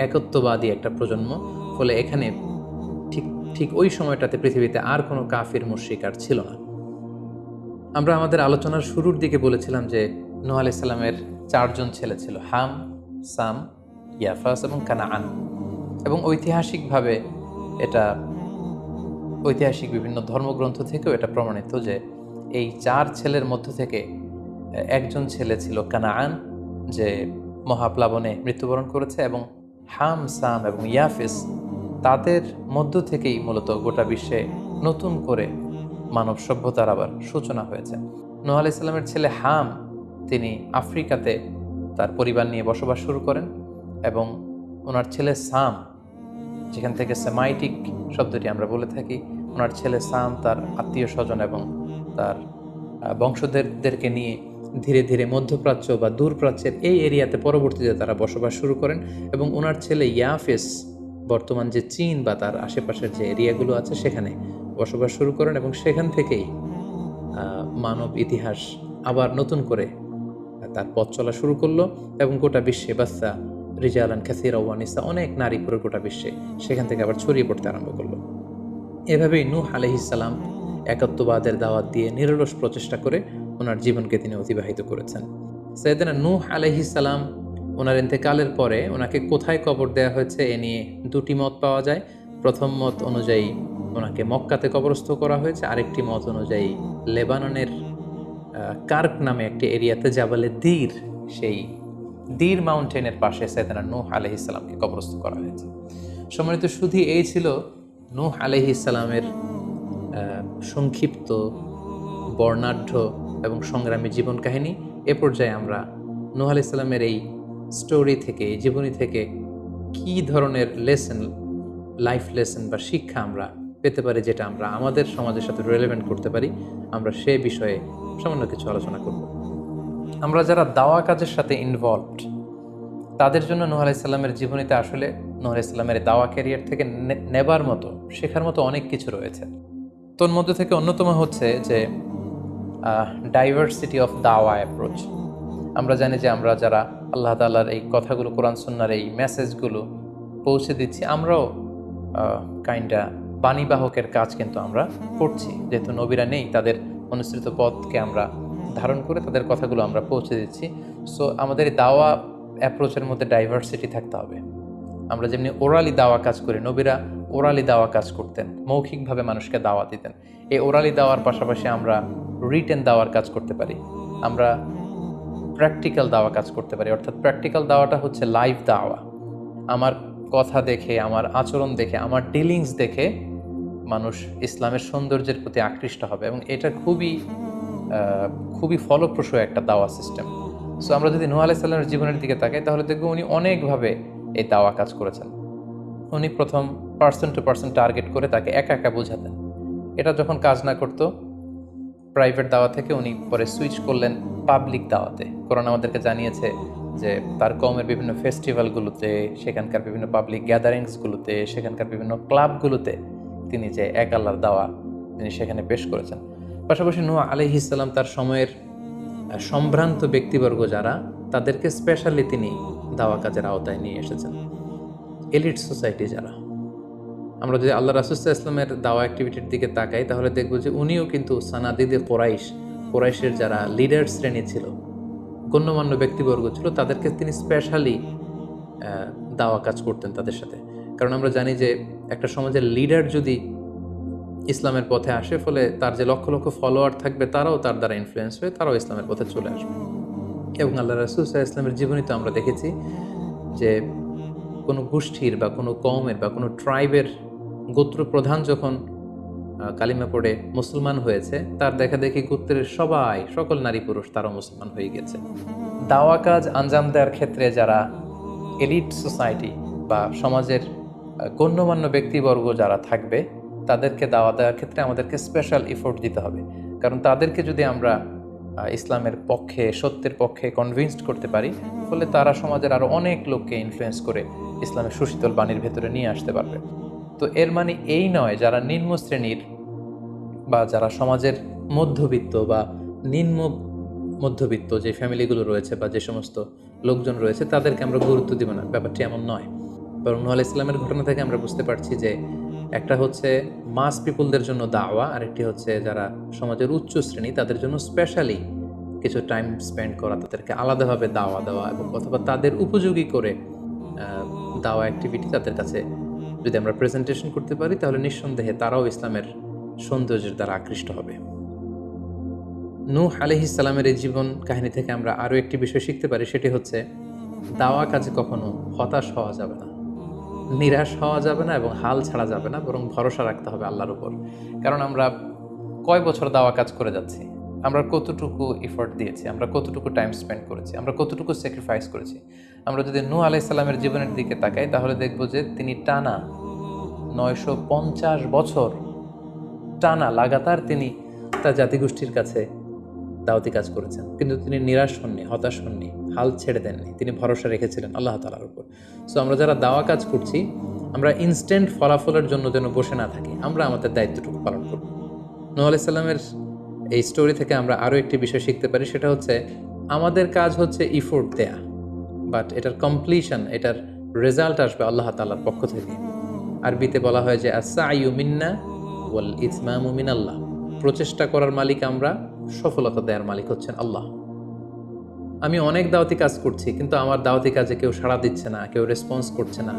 একত্ববাদী একটা প্রজন্ম। ফলে এখানে ঠিক ওই সময়টাতে পৃথিবীতে আর কোনো কাফির মুশরিক আর ছিল না। আমরা আমাদের আলোচনার শুরুর দিকে বলেছিলাম যে নূহ আলাইহিস সালামের 4 জন ছেলে ছিল, হাম, সাম, ইয়াফাস এবং কানাআন। এবং ঐতিহাসিকভাবে এটা ঐতিহাসিক বিভিন্ন ধর্মগ্রন্থ থেকেও এটা প্রমাণিত যে এই 4 ছেলের মধ্য থেকে একজন ছেলে ছিল কানাআন, যে মহাপ্লাবনে মৃত্যুবরণ করেছে, এবং হাম, সাম এবং ইয়াফিস, তাদের মধ্য থেকেই মূলত গোটা বিশ্বে নতুন করে মানব সভ্যতার আবার সূচনা হয়েছে। নূহ আলাইহিস সালামের ছেলে হাম, তিনি আফ্রিকাতে তার পরিবার নিয়ে বসবাস শুরু করেন, এবং ওনার ছেলে সাম, যেখান থেকে সেমাইটিক শব্দটি আমরা বলে থাকি, ওনার ছেলে সাম তার আত্মীয় স্বজন এবং তার বংশধরদেরকে নিয়ে ধীরে ধীরে মধ্যপ্রাচ্য বা দূরপ্রাচ্যের এই এরিয়াতে পরবর্তীতে তারা বসবাস শুরু করেন। এবং ওনার ছেলে ইয়াফিস বর্তমান যে চীন বা তার আশেপাশের যে এরিয়াগুলো আছে সেখানে বসবাস শুরু করেন, এবং সেখান থেকেই মানব ইতিহাস আবার নতুন করে তার পথ চলা শুরু করলো, এবং গোটা বিশ্বে বাচ্চা রিজালান কাসীরা ওয়া নিসা, অনেক নারী পুরো গোটা বিশ্বে সেখান থেকে আবার ছড়িয়ে পড়তে আরম্ভ করলো। এভাবেই নূহ আলাইহিস সালাম একত্ববাদের দাওয়াত দিয়ে নিরলস প্রচেষ্টা করে ওনার জীবনকে তিনি অতিবাহিত করেছেন। সাইয়েদনা নূহ আলাইহিস সালাম ওনার ইন্তেকালের পরে ওনাকে কোথায় কবর দেওয়া হয়েছে এ নিয়ে 2টি মত পাওয়া যায়। প্রথম মত অনুযায়ী ওনাকে মক্কাতে কবরস্থ করা হয়েছে, আরেকটি মত অনুযায়ী লেবাননের কার্ক নামে একটি এরিয়াতে জাবালে দীর, সেই দীর মাউন্টেনের পাশে সাইয়েদনা নূহ আলাইহিস সালামকে কবরস্থ করা হয়েছে। সম্মানিত শুধু এই ছিল নূহ আলাইহিস সালামের সংক্ষিপ্ত, বর্ণাঢ্য এবং সংগ্রামী জীবন কাহিনী। এ পর্যায়ে আমরা নূহ আলাইহিস সালামের এই স্টোরি থেকে, এই জীবনী থেকে কী ধরনের লেসন, লাইফ লেসন বা শিক্ষা আমরা পেতে পারি, যেটা আমরা আমাদের সমাজের সাথে রিলেভেন্ট করতে পারি, আমরা সে বিষয়ে সামান্য কিছু আলোচনা করব। আমরা যারা দাওয়া কাজের সাথে ইনভলভড, তাদের জন্য নূহ আলাইহিস সালামের জীবনীতে আসলে নূহ আলাইহিস সালামের দাওয়া ক্যারিয়ার থেকে নেবার মতো, শেখার মতো অনেক কিছু রয়েছে। তোর মধ্যে থেকে অন্যতম হচ্ছে যে ডাইভার্সিটি অফ দাওয়া অ্যাপ্রোচ। আমরা জানি যে আমরা যারা আল্লাহ তাআলার এই কথাগুলো, কোরআন সুন্নাহর এই মেসেজগুলো পৌঁছে দিচ্ছি, আমরাও কাইন্ডা বাণীবাহকের কাজ কিন্তু আমরা করছি। যেহেতু নবীরা নেই, তাদের অনুসৃত পথকে আমরা ধারণ করে তাদের কথাগুলো আমরা পৌঁছে দিচ্ছি। সো আমাদের দাওয়া অ্যাপ্রোচের মধ্যে ডাইভার্সিটি থাকতে হবে। আমরা যেমনি ওরালি দাওয়া কাজ করি, নবীরা ওরালি দাওয়া কাজ করতেন, মৌখিকভাবে মানুষকে দাওয়া দিতেন। এই ওরালি দাওয়ার পাশাপাশি আমরা রিটেন দাওয়ার কাজ করতে পারি, আমরা প্র্যাকটিক্যাল দাওয়া কাজ করতে পারি। অর্থাৎ প্র্যাকটিক্যাল দাওয়াটা হচ্ছে লাইভ দাওয়া। আমার কথা দেখে, আমার আচরণ দেখে, আমার ডিলিংস দেখে মানুষ ইসলামের সৌন্দর্যের প্রতি আকৃষ্ট হবে, এবং এটা খুবই ফলপ্রসূ একটা দাওয়া সিস্টেম। সো আমরা যদি নূহ আলাইহিস সালামের জীবনের দিকে তাকাই, তাহলে দেখবো উনি অনেকভাবে এই দাওয়া কাজ করেছেন। উনি প্রথম পার্সন টু পার্সন টার্গেট করে তাকে একা একা বোঝাতেন। এটা যখন কাজ না করতো, প্রাইভেট দাওয়া থেকে উনি পরে সুইচ করলেন পাবলিক দাওয়াতে। কোরআন আমাদেরকে জানিয়েছে যে তার কওমের বিভিন্ন ফেস্টিভ্যালগুলোতে, সেখানকার বিভিন্ন পাবলিক গ্যাদারিংসগুলোতে, সেখানকার বিভিন্ন ক্লাবগুলোতে তিনি যে এক আল্লাহর দাওয়া তিনি সেখানে পেশ করেছেন। পাশাপাশি নূহ আলাইহিস সালাম তার সময়ের সম্ভ্রান্ত ব্যক্তিবর্গ যারা, তাদেরকে স্পেশালি তিনি দাওয়া কাজের আওতায় নিয়ে এসেছেন। এলিট সোসাইটি যারা, আমরা যদি আল্লাহ রাসূল সাল্লাল্লাহু আলাইহি ওয়াসাল্লামের দাওয়া অ্যাক্টিভিটির দিকে তাকাই, তাহলে দেখব যে উনিও কিন্তু সানাদিদে কোরাইশের যারা লিডার শ্রেণী ছিল, গণ্যমান্য ব্যক্তিবর্গ ছিল, তাদেরকে তিনি স্পেশালি দাওয়া কাজ করতেন তাদের সাথে। কারণ আমরা জানি যে একটা সমাজের লিডার যদি ইসলামের পথে আসে, ফলে তার যে লক্ষ লক্ষ ফলোয়ার থাকবে তারাও তার দ্বারা ইনফ্লুয়েন্স হয়ে তারাও ইসলামের পথে চলে আসবে। এবং আল্লাহ রাসূল সাল্লাল্লাহু আলাইহি ওয়াসাল্লামের জীবনীতে আমরা দেখেছি যে কোনো গোষ্ঠীর বা কোনো কওমের বা কোনো ট্রাইবের গোত্র প্রধান যখন কালিমা পড়ে মুসলমান হয়েছে, তার দেখা দেখি গোত্রের সকল নারী পুরুষ তারাও মুসলমান হয়ে গেছে। দাওয়া কাজ আঞ্জাম দেওয়ার ক্ষেত্রে যারা এলিট সোসাইটি বা সমাজের গণ্যমান্য ব্যক্তিবর্গ যারা থাকবে, তাদেরকে দাওয়া দেওয়ার ক্ষেত্রে আমাদেরকে স্পেশাল এফোর্ট দিতে হবে। কারণ তাদেরকে যদি আমরা ইসলামের পক্ষে, সত্যের পক্ষে কনভিন্সড করতে পারি, ফলে তারা সমাজের আরও অনেক লোককে ইনফ্লুয়েন্স করে ইসলামের সুশীতল বাণীর ভেতরে নিয়ে আসতে পারবে। তো এর মানে এই নয় যারা নিম্ন শ্রেণীর বা যারা সমাজের মধ্যবিত্ত বা নিম্ন মধ্যবিত্ত যে ফ্যামিলিগুলো রয়েছে বা যে সমস্ত লোকজন রয়েছে, তাদেরকে আমরা গুরুত্ব দিব না, ব্যাপারটি এমন নয়। বরং নূহ আলাইহিস সালামের ঘটনা থেকে আমরা বুঝতে পারছি যে একটা হচ্ছে মাস পিপুলদের জন্য দাওয়া, আর একটি হচ্ছে যারা সমাজের উচ্চ শ্রেণী তাদের জন্য স্পেশালি কিছু টাইম স্পেন্ড করা, তাদেরকে আলাদাভাবে দাওয়া দেওয়া, এবং অথবা তাদের উপযোগী করে দাওয়া অ্যাক্টিভিটি তাদের কাছে যদি আমরা প্রেজেন্টেশন করতে পারি, তাহলে নিঃসন্দেহে তারাও ইসলামের সৌন্দর্যের দ্বারা আকৃষ্ট হবে। নূহ আলাইহিস সালামের এই জীবন কাহিনী থেকে আমরা আরও একটি বিষয় শিখতে পারি, সেটি হচ্ছে দাওয়া কাজে কখনো হতাশ হওয়া যাবে না, নিরাশ হওয়া যাবে না, এবং হাল ছাড়া যাবে না, বরং ভরসা রাখতে হবে আল্লাহর উপর। কারণ আমরা কয় বছর দাওয়া কাজ করে যাচ্ছি, আমরা কতটুকু এফোর্ট দিয়েছি, আমরা কতটুকু টাইম স্পেন্ড করেছি, আমরা কতটুকু স্যাক্রিফাইস করেছি। আমরা যদি নূহ আলাইহিস সালামের জীবনের দিকে তাকাই, তাহলে দেখব যে তিনি টানা 950 বছর টানা লাগাতার তিনি তার জাতিগোষ্ঠীর কাছে দাওয়াতি কাজ করেছেন, কিন্তু তিনি নিরাশ হননি, হতাশ হননি, হাল ছেড়ে দেননি, তিনি ভরসা রেখেছিলেন আল্লাহ তাআলার উপর। সো আমরা যারা দাওয়া কাজ করছি, আমরা ইনস্ট্যান্ট ফলাফলের জন্য যেন বসে না থাকি, আমরা আমাদের দায়িত্বটুকু পালন করব। নূহ আলাইহিস সালামের এই স্টোরি থেকে আমরা আরও একটি বিষয় শিখতে পারি, সেটা হচ্ছে আমাদের কাজ হচ্ছে ইফোর্ট দেয়া, বাট এটার কমপ্লিশন, এটার রেজাল্ট আসবে আল্লাহ তাআলার পক্ষ থেকে। আরবিতে বলা হয় যে আস-সা'য়ু মিন্না ওয়াল ইতমামু মিনাল্লাহ, প্রচেষ্টা করার মালিক আমরা, সফলতা দেওয়ার মালিক হচ্ছেন আল্লাহ। আমি অনেক দাওয়াতি কাজ করছি, কিন্তু আমার দাওয়াতি কাজে কেউ সাড়া দিচ্ছে না, কেউ রেসপন্স করছে না,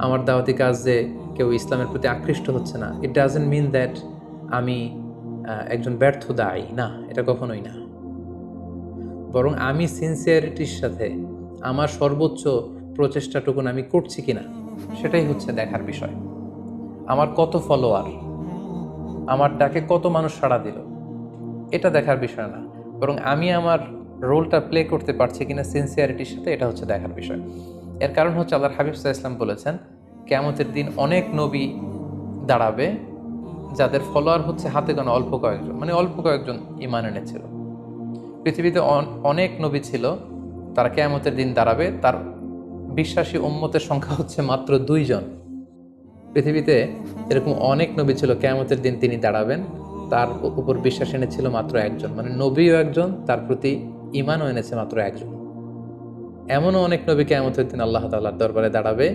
আমার দাওয়াতি কাজে কেউ ইসলামের প্রতি আকৃষ্ট হচ্ছে না, ইট ডাজন্ট মিন দ্যাট আমি একজন ব্যর্থ দায়ী, না, এটা কখনোই না। বরং আমি সিনসিয়ারিটির সাথে আমার সর্বোচ্চ প্রচেষ্টাটুকুন আমি করছি কিনা, সেটাই হচ্ছে দেখার বিষয়। আমার কত ফলোয়ার, আমার ডাকে কত মানুষ সাড়া দিল, এটা দেখার বিষয় না, বরং আমি আমার রোলটা প্লে করতে পারছি কিনা সিনসিয়ারিটির সাথে, এটা হচ্ছে দেখার বিষয়। এর কারণ হচ্ছে আল্লাহর হাবিব সাল্লাল্লাহু আলাইহি ওয়াসাল্লাম বলেছেন, কিয়ামতের দিন অনেক নবী দাঁড়াবে যাদের ফলোয়ার হচ্ছে হাতে গোনা অল্প কয়েকজন, মানে অল্প কয়েকজন ঈমান এনেছিল। পৃথিবীতে অনেক নবী ছিল, তারা কিয়ামতের দিন দাঁড়াবে, তার বিশ্বাসী উম্মতের সংখ্যা হচ্ছে মাত্র 2 জন। পৃথিবীতে এরকম অনেক নবী ছিল, কিয়ামতের দিন তিনি দাঁড়াবেন, তার উপর বিশ্বাস এনেছিল মাত্র 1 জন, মানে নবীও 1 জন, তার প্রতি ঈমানও এনেছে মাত্র 1 জন। এমনও অনেক নবী কিয়ামতের দিন আল্লাহ তাআলার দরবারে দাঁড়াবে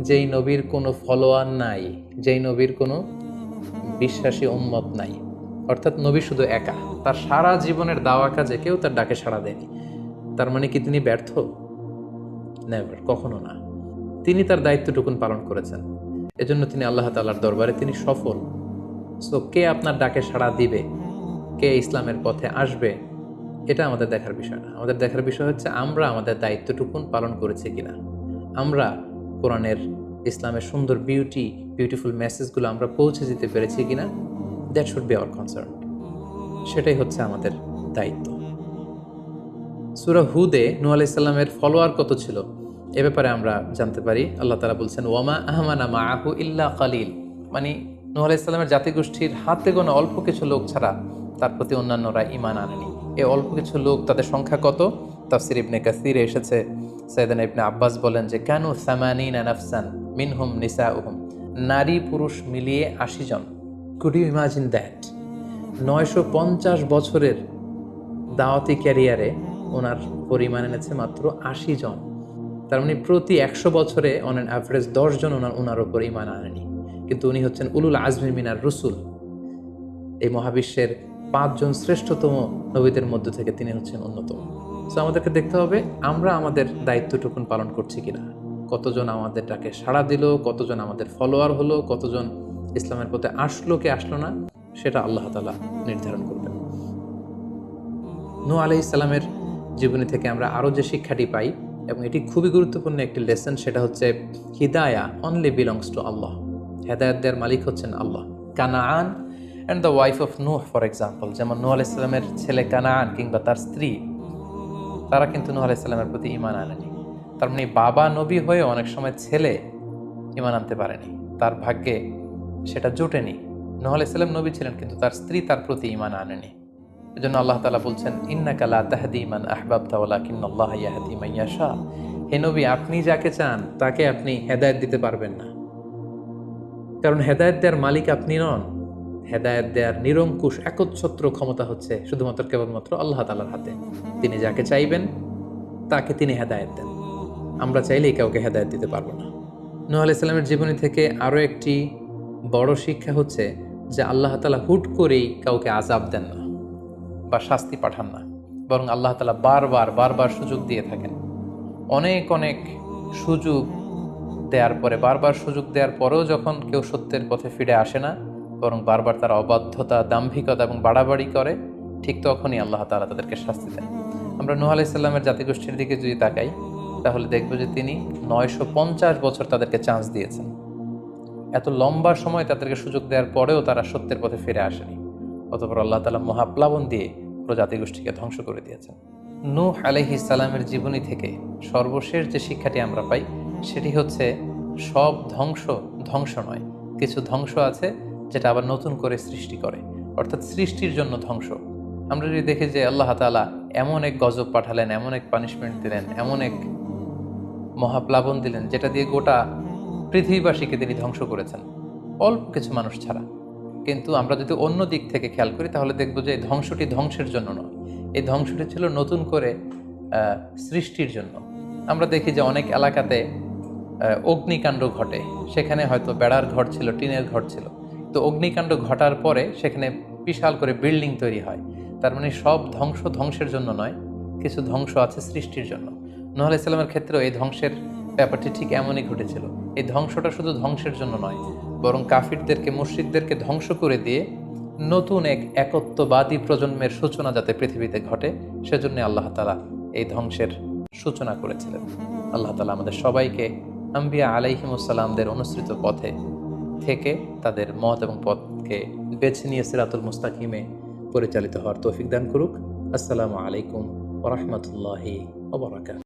যেই নবীর কোনো ফলোয়ার নাই, যেই নবীর কোনো বিশ্বাসী উম্মত নাই, অর্থাৎ নবী শুধু একা, তার সারা জীবনের দাওয়া কাজে কেউ তার ডাকে সাড়া দেয়নি। তার মানে কি তিনি ব্যর্থ? নেভার, কখনো না। তিনি তার দায়িত্বটুকুন পালন করেছেন, এজন্য তিনি আল্লাহ তাআলার দরবারে তিনি সফল। সো কে আপনার ডাকে সাড়া দিবে, কে ইসলামের পথে আসবে, এটা আমাদের দেখার বিষয় না। আমাদের দেখার বিষয় হচ্ছে আমরা আমাদের দায়িত্বটুকুন পালন করেছি কিনা, আমরা কোরআনের ইসলামের সুন্দর বিউটিফুল মেসেজগুলো আমরা পৌঁছে দিতে পেরেছি কিনা। That should be hour concern. সেটাই হচ্ছে আমাদের দায়িত্ব। সূরা হুদে নূহ আলাইহিস সালামের ফলোয়ার কত ছিল এ ব্যাপারে আমরা জানতে পারি। আল্লাহ তাআলা বলছেন ওয়ামা আহমানা মাআহু ইল্লা কালিল, মানে নূহ আলাইহিস সালামের জাতিগোষ্ঠীর হাতে গোনা অল্প কিছু লোক ছাড়া তার প্রতি অন্যান্যরা ঈমান আনেনি। এই অল্প কিছু লোক, তাদের সংখ্যা কত? তাফসীর ইবনে কাসীরে এসেছে, সাইয়েদনা ইবনে আব্বাস বলেন যে কানু সামানিনা নাফসান মিনহুম নিসাউহুম, নারী পুরুষ মিলিয়ে 80 জন। Could you imagine that? 950 বছরের দাওয়াতি ক্যারিয়ারে ওনার পরিমাণ এনেছে মাত্র 80 জন। তার মানে প্রতি 100 বছরে অন অ্যান অ্যাভারেজ 10 জন ওনার উপর ঈমান আনেনি। কিন্তু উনি হচ্ছেন উলুল আজমি মিনার রসুল, এই মহাবিশ্বের 5 জন শ্রেষ্ঠতম নবীদের মধ্য থেকে তিনি হচ্ছেন অন্যতম। সো আমাদেরকে দেখতে হবে আমরা আমাদের দায়িত্বটুকুন পালন করছি কিনা। কতজন আমাদের ডাকে সাড়া দিল, কতজন আমাদের ফলোয়ার হলো, কতজন ইসলামের পথে আসলো কে আসলো না, সেটা আল্লাহ তাআলা নির্ধারণ করবেন। নূহ আলাইহিস সালামের জীবনী থেকে আমরা আরও যে শিক্ষাটি পাই, এবং এটি খুবই গুরুত্বপূর্ণ একটি লেসন, সেটা হচ্ছে হিদায়া অনলি বিলংস টু আল্লাহ। হেদায়েত দেওয়ার মালিক হচ্ছেন Allah. Canaan and the wife of Nuh for example, যেমন নূহ আলাইহিস সালামের ছেলে কানাআন কিংবা তার স্ত্রী, তারা কিন্তু নূহ আলাইহিস সালামের প্রতি ঈমান আনেনি। তার মানে বাবা নবী হয়ে অনেক সময় ছেলে ঈমান আনতে পারেনি, তার ভাগ্যে সেটা জোটেনি। নূহ আলাইহিস সালাম নবী ছিলেন, কিন্তু তার স্ত্রী তার প্রতি ঈমান আনেনি। এজন্য আল্লাহ তাআলা বলছেন ইন্নাকা লা তাহদি মান আহবাবতা ওয়ালাকিন্নাল্লাহা ইয়াহদি মান ইয়াশা। হে নবী, আপনি যাকে চান তাকে আপনি হেদায়েত দিতে পারবেন না, কারণ হেদায়েত দেওয়ার মালিক আপনি নন। হেদায়েত দেওয়ার নিরঙ্কুশ একচ্ছত্র ক্ষমতা হচ্ছে শুধুমাত্র কেবলমাত্র আল্লাহ তাআলার হাতে। তিনি যাকে চাইবেন তাকে তিনি হেদায়েত দেন। আমরা চাইলেই কাউকে হেদায়েত দিতে পারবো না। নূহ আলাইহিস সালামের জীবনী থেকে আরও একটি বড় শিক্ষা হচ্ছে যে আল্লাহ তাআলা হুট করেই কাউকে আযাব দেন না বা শাস্তি পাঠান না, বরং আল্লাহ তাআলা বারবার সুযোগ দিয়ে থাকেন। অনেক সুযোগ দেওয়ার পরে, বারবার সুযোগ দেওয়ার পরেও যখন কেউ সত্যের পথে ফিরে আসে না, বরং বারবার তারা অবাধ্যতা, দাম্ভিকতা এবং বাড়াবাড়ি করে, ঠিক তখনই আল্লাহ তাআলা তাদেরকে শাস্তি দেন। আমরা নূহ আলাইহিস সালামের জাতিগোষ্ঠীর দিকে যদি তাকাই, তাহলে দেখব যে তিনি 950 বছর তাদেরকে চান্স দিয়েছেন। এত লম্বা সময় তাদেরকে সুযোগ দেওয়ার পরেও তারা সত্যের পথে ফিরে আসেনি। অতঃপর আল্লাহ তাআলা মহাপ্লাবন দিয়ে পুরো জাতিগোষ্ঠীকে ধ্বংস করে দিয়েছেন। নূহ আলাইহিস সালামের জীবনী থেকে সর্বশেষ যে শিক্ষাটি আমরা পাই, সেটি হচ্ছে সব ধ্বংস নয়। কিছু ধ্বংস আছে যেটা আবার নতুন করে সৃষ্টি করে, অর্থাৎ সৃষ্টির জন্য ধ্বংস। আমরা যদি দেখি যে আল্লাহ তাআলা এমন এক গজব পাঠালেন, এমন এক পানিশমেন্ট দিলেন, এমন এক মহাপ্লাবন দিলেন, যেটা দিয়ে গোটা পৃথিবীবাসীকে তিনি ধ্বংস করেছেন, অল্প কিছু মানুষ ছাড়া। কিন্তু আমরা যদি অন্য দিক থেকে খেয়াল করি, তাহলে দেখব যে এই ধ্বংসটি ধ্বংসের জন্য নয়, এই ধ্বংসটি ছিল নতুন করে সৃষ্টির জন্য। আমরা দেখি যে অনেক এলাকাতে অগ্নিকাণ্ড ঘটে, সেখানে হয়তো বেড়ার ঘর ছিল, টিনের ঘর ছিল, তো অগ্নিকাণ্ড ঘটার পরে সেখানে বিশাল করে বিল্ডিং তৈরি হয়। তার মানে সব ধ্বংসের জন্য নয়, কিছু ধ্বংস আছে সৃষ্টির জন্য। নূহ আলাইহিস সালামের ক্ষেত্রেও এই ধ্বংসের ব্যাপারটি ঠিক এমনই ঘটেছিল। এই ধ্বংসটা শুধু ধ্বংসের জন্য নয়, বরং কাফিরদেরকে, মুশরিকদেরকে ধ্বংস করে দিয়ে নতুন এক একত্ববাদী প্রজন্মের সূচনা যাতে পৃথিবীতে ঘটে, সেজন্য আল্লাহ তাআলা এই ধ্বংসের সূচনা করেছিলেন। আল্লাহ তাআলা আমাদের সবাইকে আম্বিয়া আলাইহিমুস সালামদের অনুসৃত পথে থেকে তাদের মত এবং পথকে বেছে নিয়ে সিরাতুল মুস্তাকিমে পরিচালিত হওয়ার তৌফিক দান করুক। আসসালামু আলাইকুম ওয়া রাহমাতুল্লাহি ওয়া বারাকাতুহু।